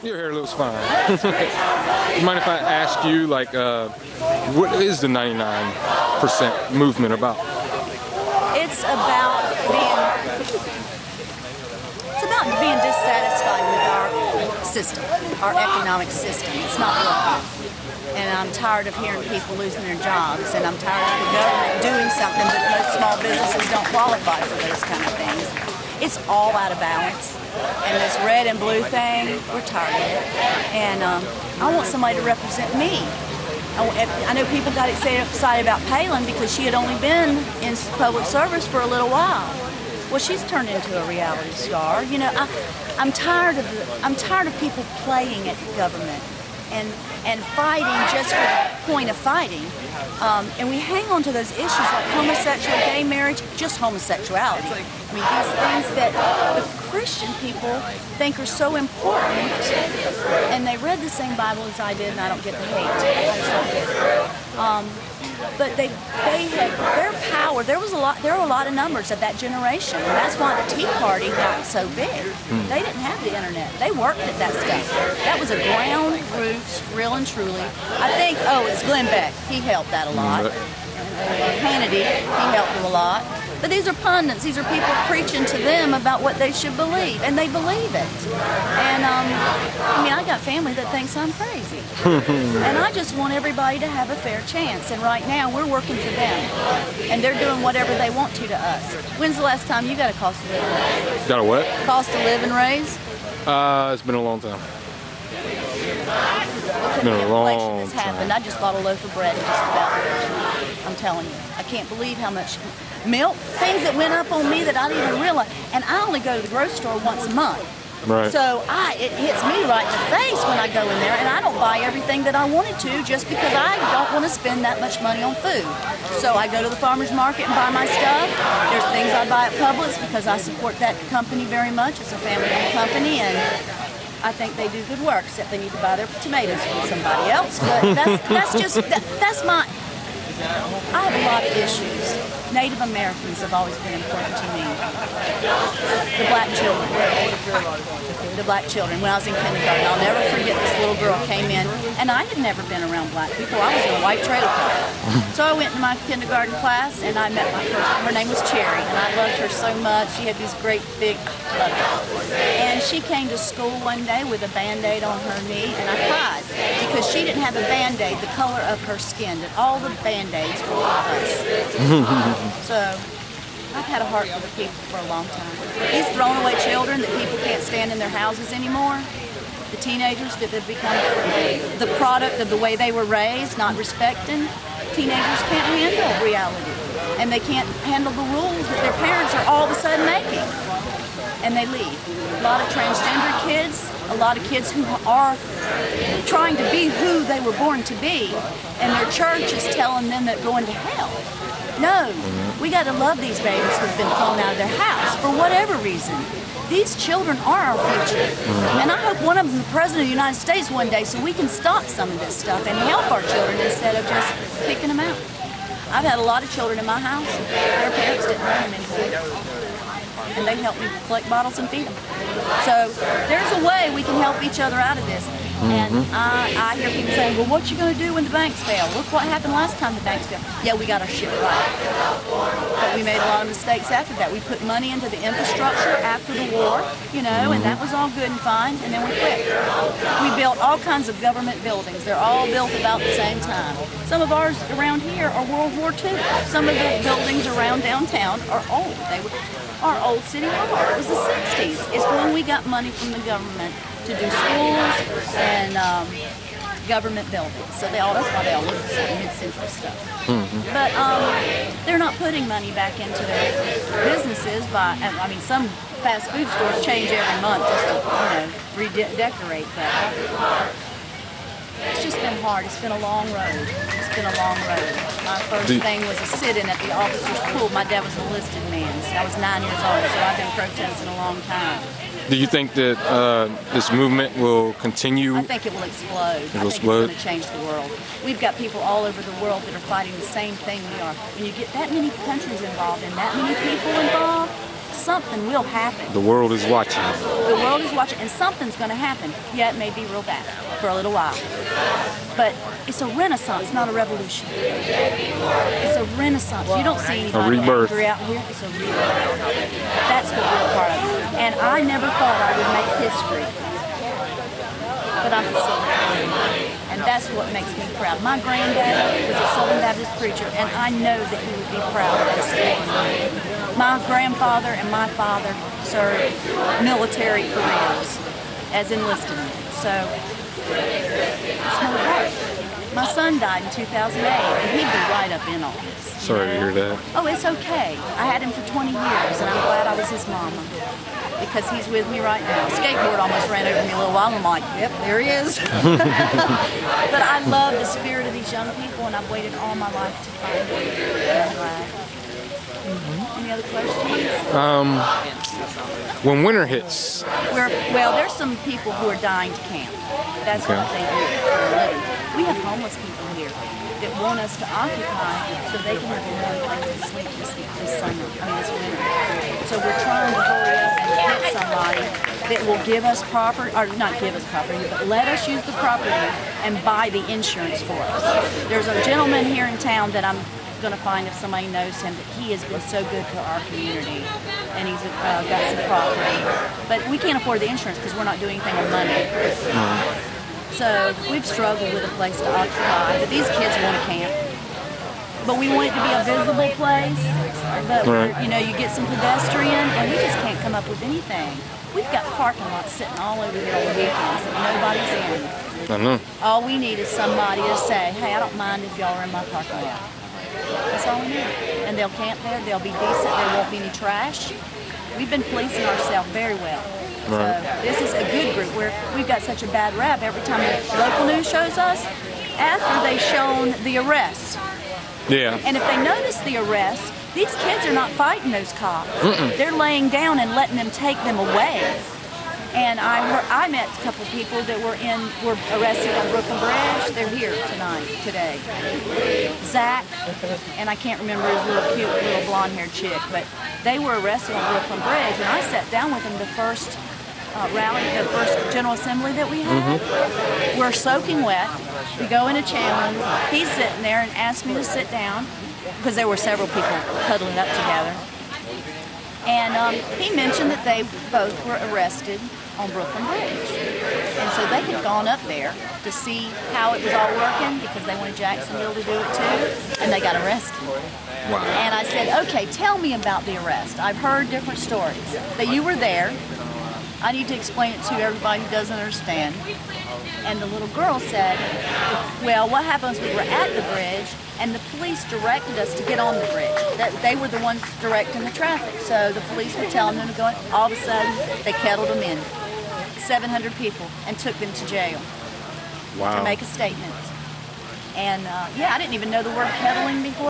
Your hair looks fine. You mind if I ask you, like, what is the 99% movement about? It's about being dissatisfied with our system, our economic system. It's not working. And I'm tired of hearing people losing their jobs, and I'm tired of the government doing something that most small businesses don't qualify for those kind of things. It's all out of balance. And this red and blue thing, we're tired of it. And I want somebody to represent me. I know people got excited about Palin because she had only been in public service for a little while. Well, she's turned into a reality star. You know, I'm tired of people playing at government and fighting just for the point of fighting. And we hang on to those issues like homosexual, gay marriage, just homosexuality. I mean, these things that the Christian people think are so important, and they read the same Bible as I did, and I don't get the hate. I just don't get it. But they had their power. There were a lot of numbers of that generation, and that's why the Tea Party got so big. They didn't have the internet. They worked at that stuff. That was a ground roots, real and truly. I think, it's Glenn Beck. He helped that a lot. Hannity, he helped them a lot. But these are pundits. These are people preaching to them about what they should believe, and they believe it. And I mean, I got family that thinks I'm crazy, and I just want everybody to have a fair chance. And right now, we're working for them, and they're doing whatever they want to us. When's the last time you got a cost of living raise? Got a what? Cost of living raise? It's been a long time. It's been a long time. Happened. I just bought a loaf of bread just about. I'm telling you, I can't believe how much milk, things that went up on me that I didn't even realize. And I only go to the grocery store once a month. Right. So it hits me right in the face when I go in there, and I don't buy everything that I wanted to just because I don't want to spend that much money on food. So I go to the farmer's market and buy my stuff. There's things I buy at Publix because I support that company very much. It's a family-owned company, and I think they do good work, except they need to buy their tomatoes from somebody else. But that's my. I have a lot of issues. Native Americans have always been important to me. The black children. The black children. When I was in kindergarten, I'll never forget this little girl came in, and I had never been around black people. I was in a white trailer park. So I went to my kindergarten class, and I met my first, her name was Cherry, and I loved her so much. She had these great big, and she came to school one day with a Band-Aid on her knee, and I cried because she didn't have a Band-Aid the color of her skin, that all the Band-Aids were for us. So I've had a heart for the people for a long time. These thrown away children that people can't stand in their houses anymore, the teenagers that have become the product of the way they were raised, not respecting, teenagers can't handle reality. And they can't handle the rules that their parents are all of a sudden making. And they leave. A lot of transgender kids, a lot of kids who are trying to be who they were born to be, and their church is telling them that going to hell. No, we got to love these babies who've been thrown out of their house for whatever reason. These children are our future. And I hope one of them is the President of the United States one day so we can stop some of this stuff and help our children instead of just kicking them out. I've had a lot of children in my house. Their parents didn't know them anymore. And they help me collect bottles and feed them. So there's a way we can help each other out of this. And I hear people saying, well, what you going to do when the banks fail? Look what happened last time the banks failed. Yeah, we got our shit right. But we made a lot of mistakes after that. We put money into the infrastructure after the war, you know, and that was all good and fine, and then we quit. We built all kinds of government buildings. They're all built about the same time. Some of ours around here are World War II. Some of the buildings around downtown are old. Our old city hall. It was the 60s. It's when we got money from the government to do schools and government buildings. So that's why they all look the same, mid-century stuff. But they're not putting money back into their businesses some fast food stores change every month just to, redecorate, but it's just been hard. It's been a long road. It's been a long road. My first thing was a sit-in at the officer's pool. My dad was an enlisted man. So I was 9 years old, so I've been protesting a long time. Do you think that this movement will continue? I think it will explode. It will explode? It's going to change the world. We've got people all over the world that are fighting the same thing we are. When you get that many countries involved and that many people involved, something will happen. The world is watching. The world is watching, and something's going to happen. Yeah, it may be real bad for a little while. But it's a renaissance, not a revolution. It's a renaissance. You don't see anybody angry out here. It's a rebirth. That's what we're a part of. And I never thought I would make history. But I'm facilitating. And that's what makes me proud. My granddad was a Southern Baptist preacher, and I know that he would be proud of us. My grandfather and my father served military careers as enlisted men. So it's no way. My son died in 2008, and he'd be right up in all this. Sorry to hear that. Oh, it's okay. I had him for 20 years, and I'm glad I was his mama. Because he's with me right now. Skateboard almost ran over me a little while, and I'm like, yep, there he is. But I love the spirit of these young people, and I've waited all my life to find it. And I'm glad. Any other questions? When winter hits. Well, there's some people who are dying to camp. That's what they do for a living. We have homeless people here that want us to occupy so they can have a warm place to sleep this winter. So we're trying to hurry up and get somebody that will give us property, or not give us property, but let us use the property and buy the insurance for us. There's a gentleman here in town that I'm going to find, if somebody knows him, that he has been so good to our community, and he's got some property. But we can't afford the insurance because we're not doing anything on money. So we've struggled with a place to occupy, but these kids want to camp. But we want it to be a visible place, but you know, you get some pedestrian, and we just can't come up with anything. We've got parking lots sitting all over here on the weekends that nobody's in. I know. All we need is somebody to say, hey, I don't mind if y'all are in my parking lot. That's all we need. And they'll camp there, they'll be decent, there won't be any trash. We've been policing ourselves very well. So this is a good group where we've got such a bad rap every time the local news shows us after they've shown the arrest. Yeah. And if they notice the arrest, these kids are not fighting those cops. They're laying down and letting them take them away. And I met a couple of people that were arrested on Brooklyn Bridge. They're here today. Zach, and I can't remember his little cute little blonde-haired chick, but they were arrested on Brooklyn Bridge, and I sat down with them the first rally, the first General Assembly that we had. We're soaking wet. We go into Chandler. He's sitting there and asked me to sit down because there were several people huddling up together. And he mentioned that they both were arrested on Brooklyn Bridge. And so they had gone up there to see how it was all working because they wanted Jacksonville to do it too, and they got arrested. Wow. And I said, okay, tell me about the arrest. I've heard different stories. That you were there. I need to explain it to everybody who doesn't understand. And the little girl said, well, what happened was we were at the bridge, and the police directed us to get on the bridge. They were the ones directing the traffic. So the police were telling them to go. All of a sudden, they kettled them in. 700 people, and took them to jail. Wow. To make a statement. And yeah, I didn't even know the word kettling before.